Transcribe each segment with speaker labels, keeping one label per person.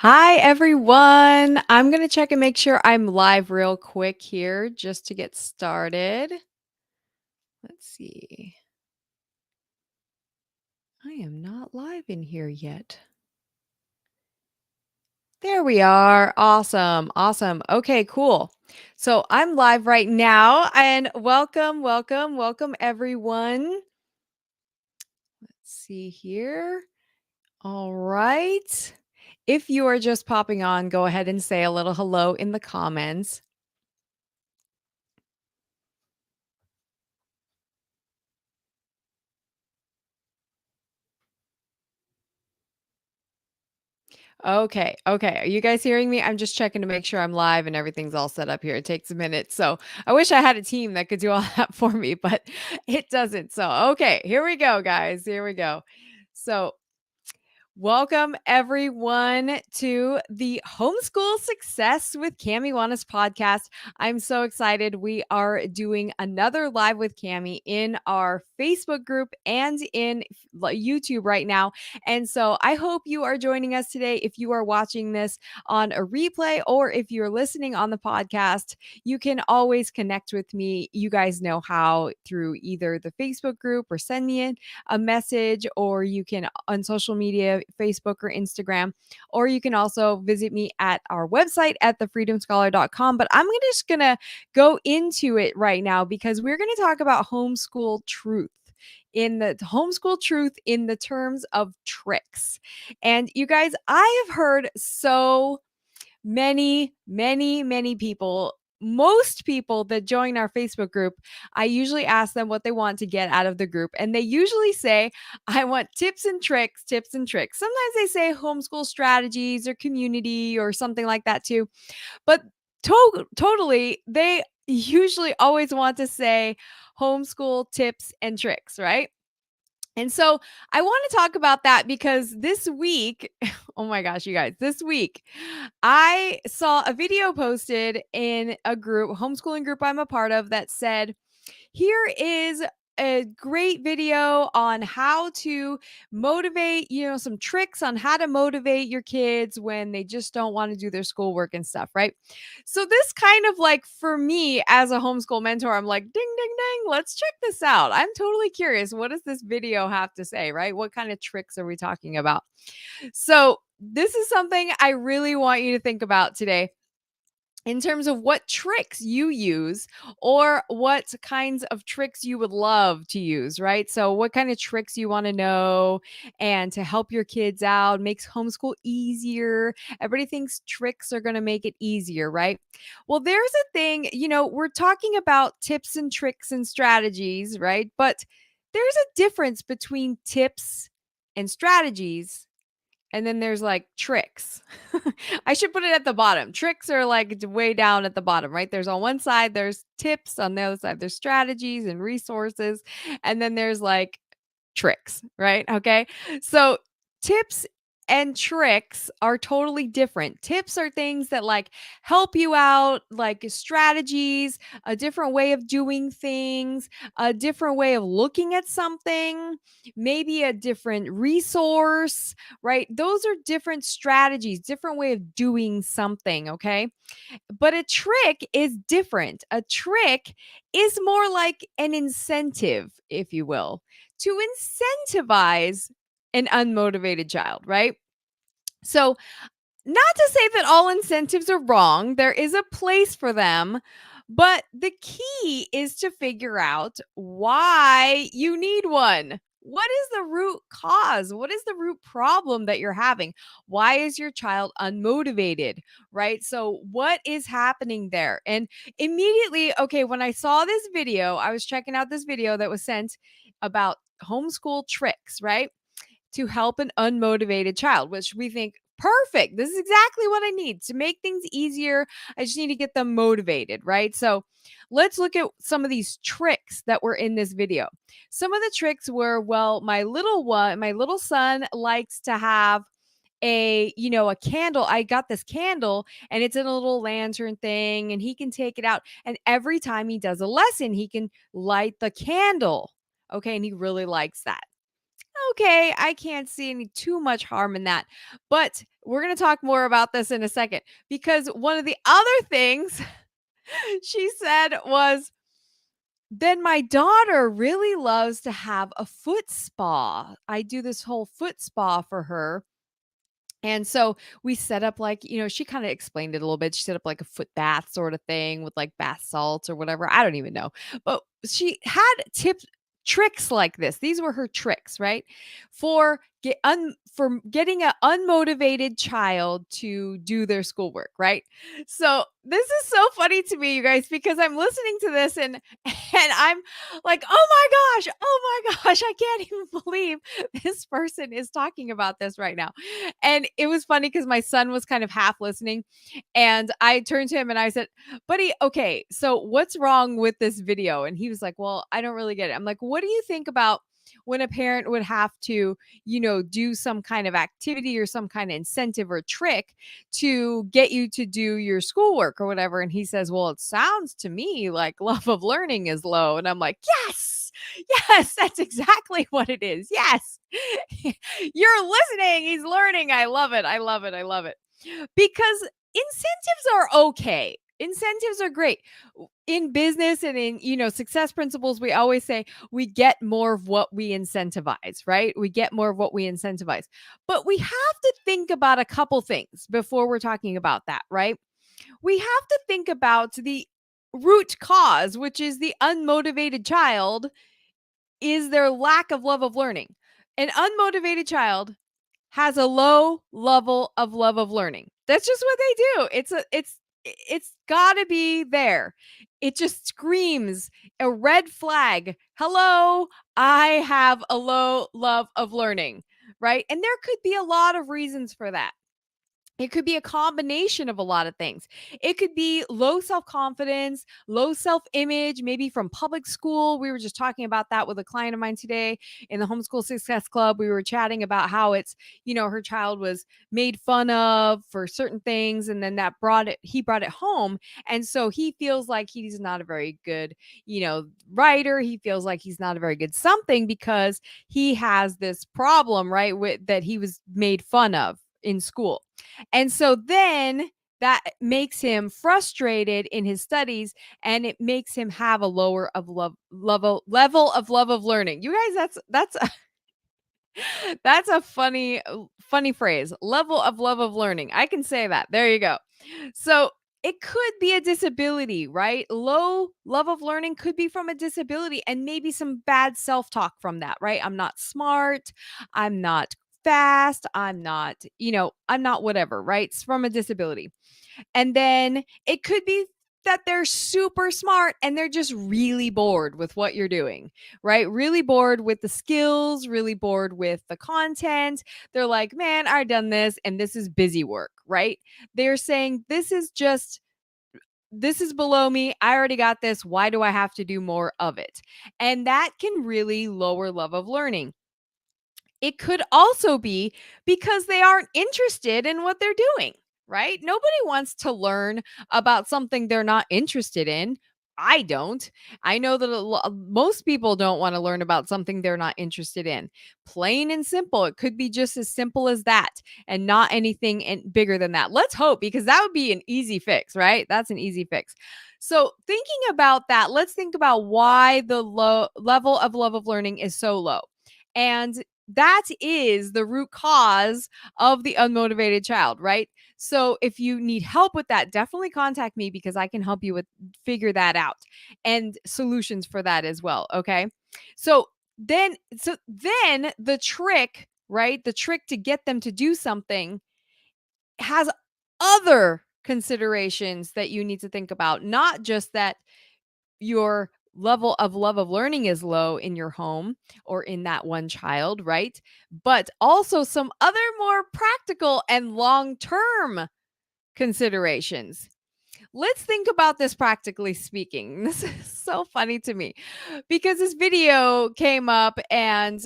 Speaker 1: Hi, everyone. I'm going to check and make sure I'm live real quick here just to get started. Let's see. I am not live in here yet. There we are. Awesome. Awesome. Okay, cool. So I'm live right now and welcome, everyone. Let's see here. All right. If you are just popping on, go ahead and say a little hello in the comments. Okay, okay. Are you guys hearing me? I'm just checking to make sure I'm live and everything's all set up here. It takes a minute. So I wish I had a team that could do all that for me, but it doesn't. So, okay, here we go, guys. Here we go. So, welcome everyone to the Homeschool Success with Cami Wanis podcast. I'm so excited. We are doing another live with Cami in our Facebook group and in YouTube right now. And so I hope you are joining us today. If you are watching this on a replay or if you're listening on the podcast, you can always connect with me. You guys know how through either the Facebook group or send me a message, or you can on social media, Facebook or Instagram, or you can also visit me at our website at thefreedomscholar.com. But I'm just going to go into it right now because we're going to talk about homeschool truth in the terms of tricks. And you guys, I have heard so many people, most people that join our Facebook group, I usually ask them what they want to get out of the group. And they usually say, I want tips and tricks, tips and tricks. Sometimes they say homeschool strategies or community or something like that too. But totally, they usually always want to say homeschool tips and tricks, right? And so I want to talk about that because this week, oh my gosh, you guys, this week, I saw a video posted in a group, homeschooling group I'm a part of, that said, here is a great video on how to motivate, some tricks on how to motivate your kids when they just don't want to do their schoolwork and stuff, right? So this kind of like for me as a homeschool mentor, I'm like, ding, ding, ding, let's check this out. I'm totally curious. What does this video have to say, right? What kind of tricks are we talking about? So this is something I really want you to think about today in terms of what tricks you use or what kinds of tricks you would love to use, right? So, what kind of tricks you want to know and to help your kids out makes homeschool easier. Everybody thinks tricks are going to make it easier, right? Well, there's a thing, we're talking about tips and tricks and strategies, right? But there's a difference between tips and strategies, and then there's like tricks. I should put it at the bottom. Tricks are like way down at the bottom, right? There's on one side, there's tips. On the other side, there's strategies and resources. And then there's like tricks, right? Okay. So tips and tricks are totally different. Tips are things that like help you out, like strategies, a different way of doing things, a different way of looking at something, maybe a different resource, right? Those are different strategies, different way of doing something, okay? But a trick is different. A trick is more like an incentive, if you will, to incentivize an unmotivated child, right? So, not to say that all incentives are wrong, there is a place for them, but the key is to figure out why you need one. What is the root cause? What is the root problem that you're having? Why is your child unmotivated? Right? So, what is happening there? And immediately, okay, when I saw this video, I was checking out this video that was sent about homeschool tricks, right? To help an unmotivated child, which we think, perfect. This is exactly what I need to make things easier. I just need to get them motivated, right? So let's look at some of these tricks that were in this video. Some of the tricks were, well, my little son likes to have a candle. I got this candle and it's in a little lantern thing and he can take it out, and every time he does a lesson he can light the candle. Okay, and he really likes that. Okay, I can't see any too much harm in that. But we're going to talk more about this in a second because one of the other things she said was, then my daughter really loves to have a foot spa. I do this whole foot spa for her. And so we set up like, she kind of explained it a little bit. She set up like a foot bath sort of thing with like bath salts or whatever. I don't even know. But she had tips, tricks like this. These were her tricks, right? For getting an unmotivated child to do their schoolwork, right? So this is so funny to me, you guys, because I'm listening to this and I'm like, oh my gosh, I can't even believe this person is talking about this right now. And it was funny because my son was kind of half listening. And I turned to him and I said, buddy, okay, so what's wrong with this video? And he was like, well, I don't really get it. I'm like, what do you think about when a parent would have to, do some kind of activity or some kind of incentive or trick to get you to do your schoolwork or whatever? And he says, well, it sounds to me like love of learning is low. And I'm like, yes, that's exactly what it is. Yes. You're listening. He's learning. I love it. I love it. I love it. Because incentives are okay. Incentives are great. In business and in, success principles, we always say we get more of what we incentivize, right? We get more of what we incentivize. But we have to think about a couple things before we're talking about that, right? We have to think about the root cause, which is the unmotivated child, is their lack of love of learning. An unmotivated child has a low level of love of learning. That's just what they do. It's got to be there. It just screams a red flag. Hello, I have a low love of learning, right? And there could be a lot of reasons for that. It could be a combination of a lot of things. It could be low self confidence, low self image, maybe from public school. We were just talking about that with a client of mine today in the Homeschool Success Club. We were chatting about how it's, her child was made fun of for certain things. And then he brought it home. And so he feels like he's not a very good, writer. He feels like he's not a very good something because he has this problem, right? That he was made fun of in school. And so then that makes him frustrated in his studies and it makes him have a lower of level of love of learning. You guys, that's that's a funny phrase. Level of love of learning. I can say that. There you go. So it could be a disability, right? Low love of learning could be from a disability and maybe some bad self-talk from that, right? I'm not smart. I'm not fast. I'm not whatever, right? It's from a disability. And then it could be that they're super smart and they're just really bored with what you're doing, right? Really bored with the skills, really bored with the content. They're like, man, I've done this and this is busy work, right? They're saying, this is below me. I already got this. Why do I have to do more of it? And that can really lower love of learning. It could also be because they aren't interested in what they're doing, right? Nobody wants to learn about something they're not interested in. I don't. I know that most people don't want to learn about something they're not interested in. Plain and simple. It could be just as simple as that and not anything bigger than that. Let's hope, because that would be an easy fix, right? That's an easy fix. So, thinking about that, let's think about why the low level of love of learning is so low. And that is the root cause of the unmotivated child, right? So if you need help with that, definitely contact me because I can help you with figure that out and solutions for that as well, okay? So then the trick, right? The trick to get them to do something has other considerations that you need to think about, not just that your level of love of learning is low in your home or in that one child, right? But also some other more practical and long term considerations. Let's think about this practically speaking. This is so funny to me because this video came up and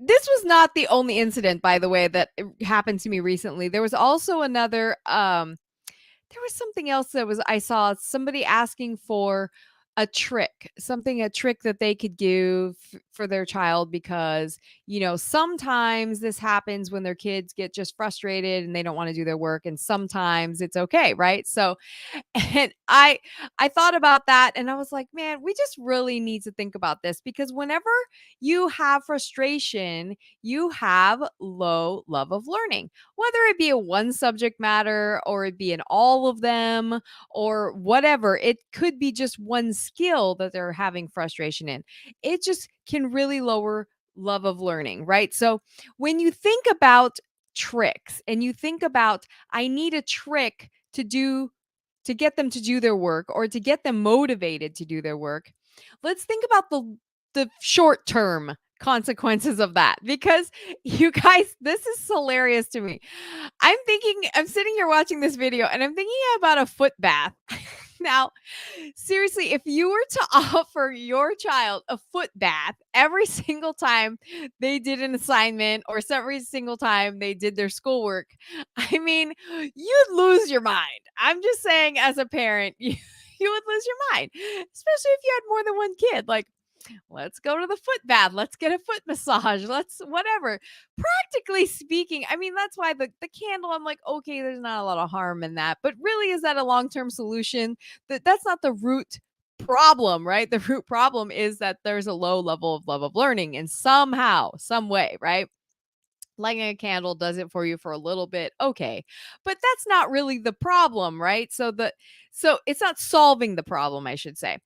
Speaker 1: this was not the only incident, by the way, that happened to me recently. There was also another there was something else that was I saw somebody asking for a trick that they could do for their child because, sometimes this happens when their kids get just frustrated and they don't want to do their work, and sometimes it's okay, right? So, and I thought about that and I was like, man, we just really need to think about this because whenever you have frustration, you have low love of learning. Whether it be a one subject matter or it be in all of them or whatever, it could be just one skill that they're having frustration in. It just can really lower love of learning, right? So when you think about tricks and you think about, I need a trick to get them to do their work or to get them motivated to do their work, let's think about the short term consequences of that because you guys, this is hilarious to me. I'm sitting here watching this video and I'm thinking about a foot bath. Now, seriously, if you were to offer your child a foot bath every single time they did an assignment or every single time they did their schoolwork, I mean, you'd lose your mind. I'm just saying, as a parent, you would lose your mind, especially if you had more than one kid. Like, let's go to the foot bath. Let's get a foot massage. Let's whatever. Practically speaking, I mean, that's why the candle, I'm like, okay, there's not a lot of harm in that. But really, is that a long term solution? That's not the root problem, right? The root problem is that there's a low level of love of learning and somehow, some way, right? Lighting a candle does it for you for a little bit, okay, but that's not really the problem, right? So it's not solving the problem, I should say.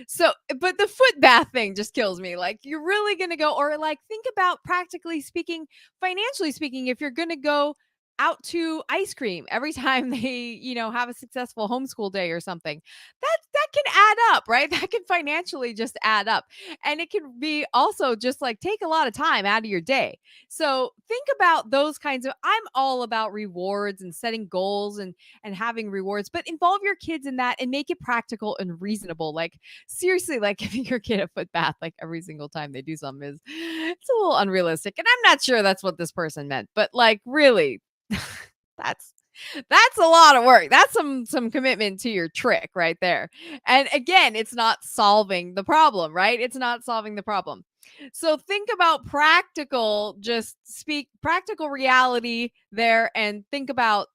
Speaker 1: So but the foot bath thing just kills me. Like, you're really gonna go, or like, think about, practically speaking, financially speaking, if you're gonna go out to ice cream every time they, have a successful homeschool day or something, that can add up, right? That can financially just add up, and it can be also just like take a lot of time out of your day. So think about those kinds of, I'm all about rewards and setting goals and having rewards, but involve your kids in that and make it practical and reasonable. Like, seriously, like, giving your kid a foot bath like every single time they do something is, it's a little unrealistic. And I'm not sure that's what this person meant, but like, really, that's that's a lot of work. That's some commitment to your trick right there. And again, it's not solving the problem, right? It's not solving the problem. So think about practical, just speak practical reality there and think about,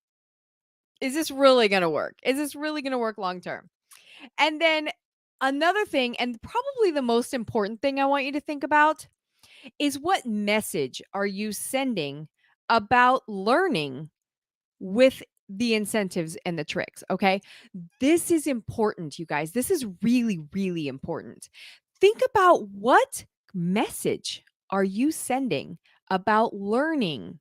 Speaker 1: is this really going to work? Is this really going to work long term? And then another thing, and probably the most important thing I want you to think about, is what message are you sending about learning with the incentives and the tricks, okay? This is important, you guys. This is really, really important. Think about, what message are you sending about learning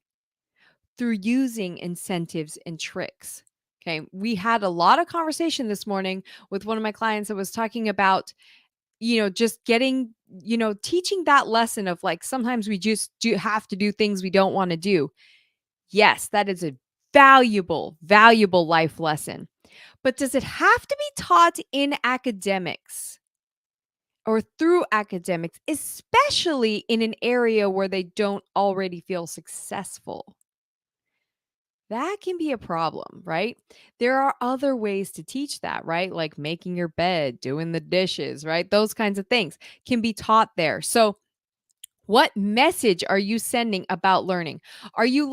Speaker 1: through using incentives and tricks? Okay. We had a lot of conversation this morning with one of my clients that was talking about, just getting, teaching that lesson of like, sometimes we just do have to do things we don't want to do. Yes, that is a valuable, valuable life lesson. But does it have to be taught in academics or through academics, especially in an area where they don't already feel successful? That can be a problem, right? There are other ways to teach that, right? Like making your bed, doing the dishes, right? Those kinds of things can be taught there. So, what message are you sending about learning? Are you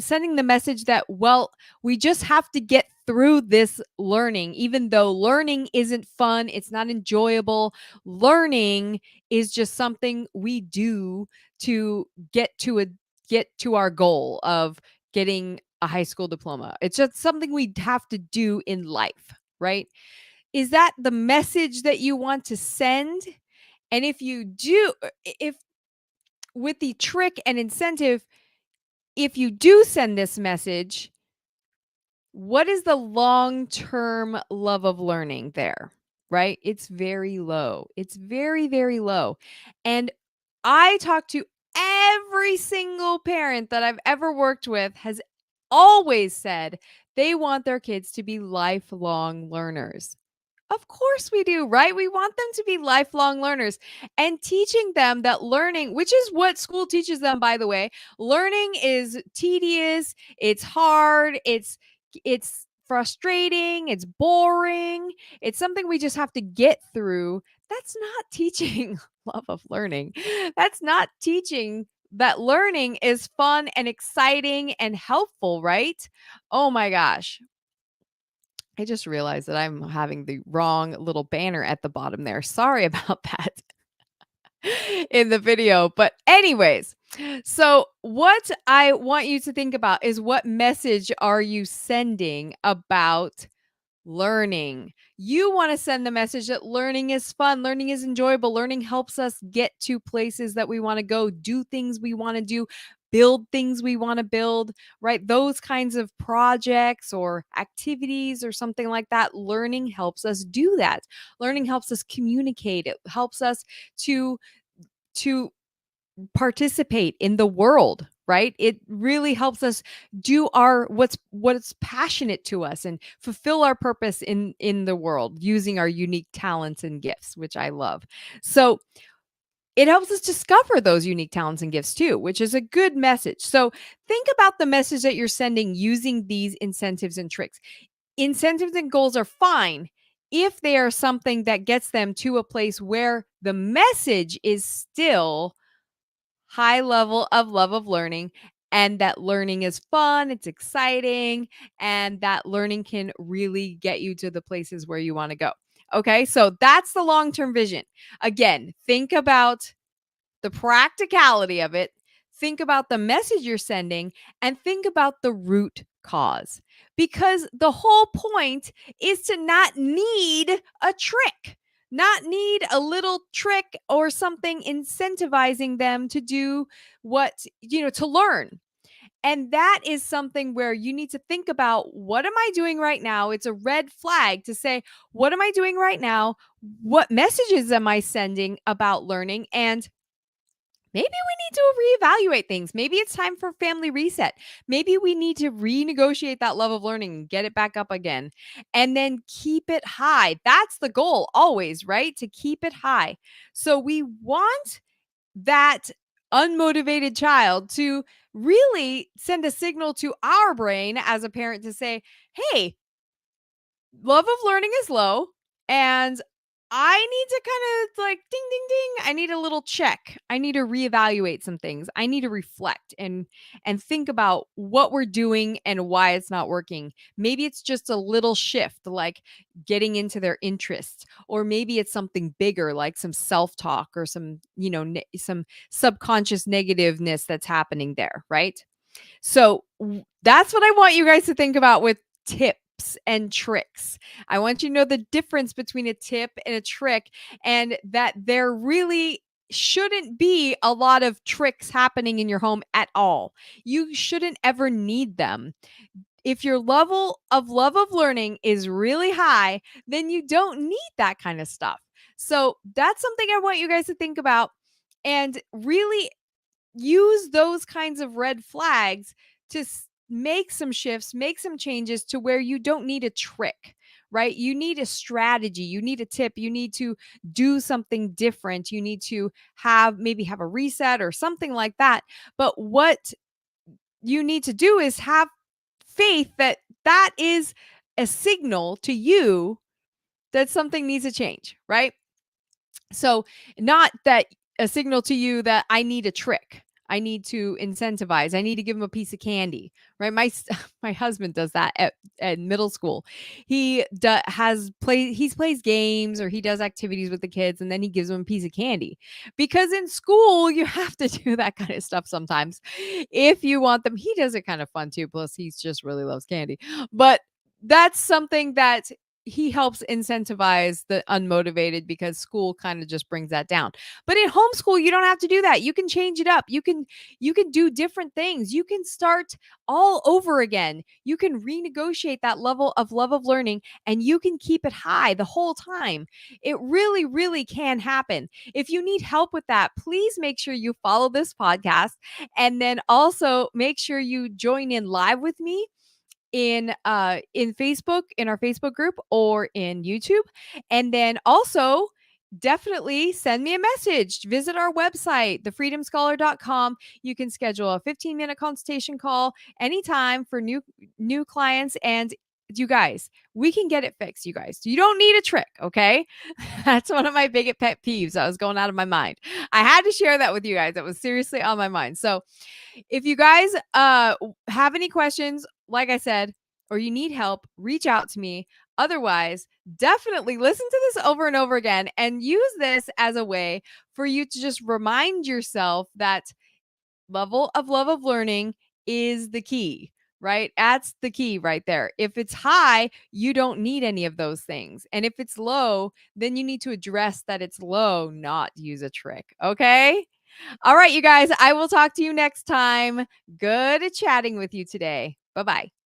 Speaker 1: sending the message that, well, we just have to get through this learning, even though learning isn't fun, it's not enjoyable. Learning is just something we do to get to our goal of getting a high school diploma. It's just something we have to do in life, right? Is that the message that you want to send? And if you do, if with the trick and incentive, if you do send this message, what is the long-term love of learning there? Right? It's very low. It's very, very low. And I talk to every single parent that I've ever worked with has always said they want their kids to be lifelong learners. Of course we do, right? We want them to be lifelong learners and teaching them that learning, which is what school teaches them, by the way, learning is tedious, it's hard, it's frustrating, it's boring, it's something we just have to get through. That's not teaching love of learning. That's not teaching that learning is fun and exciting and helpful, right? Oh my gosh. I just realized that I'm having the wrong little banner at the bottom there. Sorry about that in the video. But, anyways, so what I want you to think about is what message are you sending about learning? You want to send the message that learning is fun, learning is enjoyable, learning helps us get to places that we want to go, do things we want to do, build things we want to build, right? Those kinds of projects or activities or something like that. Learning helps us do that. Learning helps us communicate. It helps us to to participate in the world, right? It really helps us do our what's passionate to us and fulfill our purpose in the world using our unique talents and gifts, which I love. So, it helps us discover those unique talents and gifts too, which is a good message. So, think about the message that you're sending using these incentives and tricks. Incentives and goals are fine if they are something that gets them to a place where the message is still high level of love of learning, and that learning is fun, it's exciting, and that learning can really get you to the places where you want to go. Okay, so that's the long term vision. Again, think about the practicality of it, think about the message you're sending, and think about the root cause. Because the whole point is to not need a trick, not need a little trick or something incentivizing them to do to learn. And that is something where you need to think about, what am I doing right now? It's a red flag to say, what am I doing right now? What messages am I sending about learning? And maybe we need to reevaluate things. Maybe it's time for family reset. Maybe we need to renegotiate that love of learning and get it back up again. And then keep it high. That's the goal always, right? To keep it high. So we want that unmotivated child to really send a signal to our brain as a parent to say, hey, love of learning is low, and I need to kind of like ding ding ding, I need a little check. I need to reevaluate some things. I need to reflect and think about what we're doing and why it's not working. Maybe it's just a little shift, like getting into their interests, or maybe it's something bigger, like some self-talk or some, some subconscious negativeness that's happening there, right? So that's what I want you guys to think about with tips and tricks. I want you to know the difference between a tip and a trick, and that there really shouldn't be a lot of tricks happening in your home at all. You shouldn't ever need them. If your level of love of learning is really high, then you don't need that kind of stuff. So that's something I want you guys to think about and really use those kinds of red flags to make some shifts, make some changes to where you don't need a trick, right? You need a strategy, you need a tip, you need to do something different, you need to have a reset or something like that. But what you need to do is have faith that that is a signal to you that something needs to change, right? So, not that a signal to you that I need a trick. I need to incentivize. I need to give him a piece of candy, right? My husband does that at middle school. He plays games or he does activities with the kids, and then he gives them a piece of candy. Because in school you have to do that kind of stuff sometimes if you want them. He does it kind of fun too. Plus, he's just really loves candy. But that's something that he helps incentivize the unmotivated, because school kind of just brings that down. But in homeschool, you don't have to do that. You can change it up. You can do different things. You can start all over again. You can renegotiate that level of love of learning, and you can keep it high the whole time. It really, really can happen. If you need help with that, please make sure you follow this podcast, and then also make sure you join in live with me in Facebook, in our Facebook group, or in YouTube. And then also definitely send me a message. Visit our website, thefreedomscholar.com. You can schedule a 15-minute consultation call anytime for new clients, and you guys, we can get it fixed, you guys. You don't need a trick, okay? That's one of my biggest pet peeves that was going out of my mind. I had to share that with you guys. That was seriously on my mind. So, if you guys have any questions, like I said, or you need help, reach out to me. Otherwise, definitely listen to this over and over again and use this as a way for you to just remind yourself that level of love of learning is the key, right? That's the key right there. If it's high, you don't need any of those things. And if it's low, then you need to address that it's low, not use a trick. Okay. All right, you guys, I will talk to you next time. Good chatting with you today. Bye bye.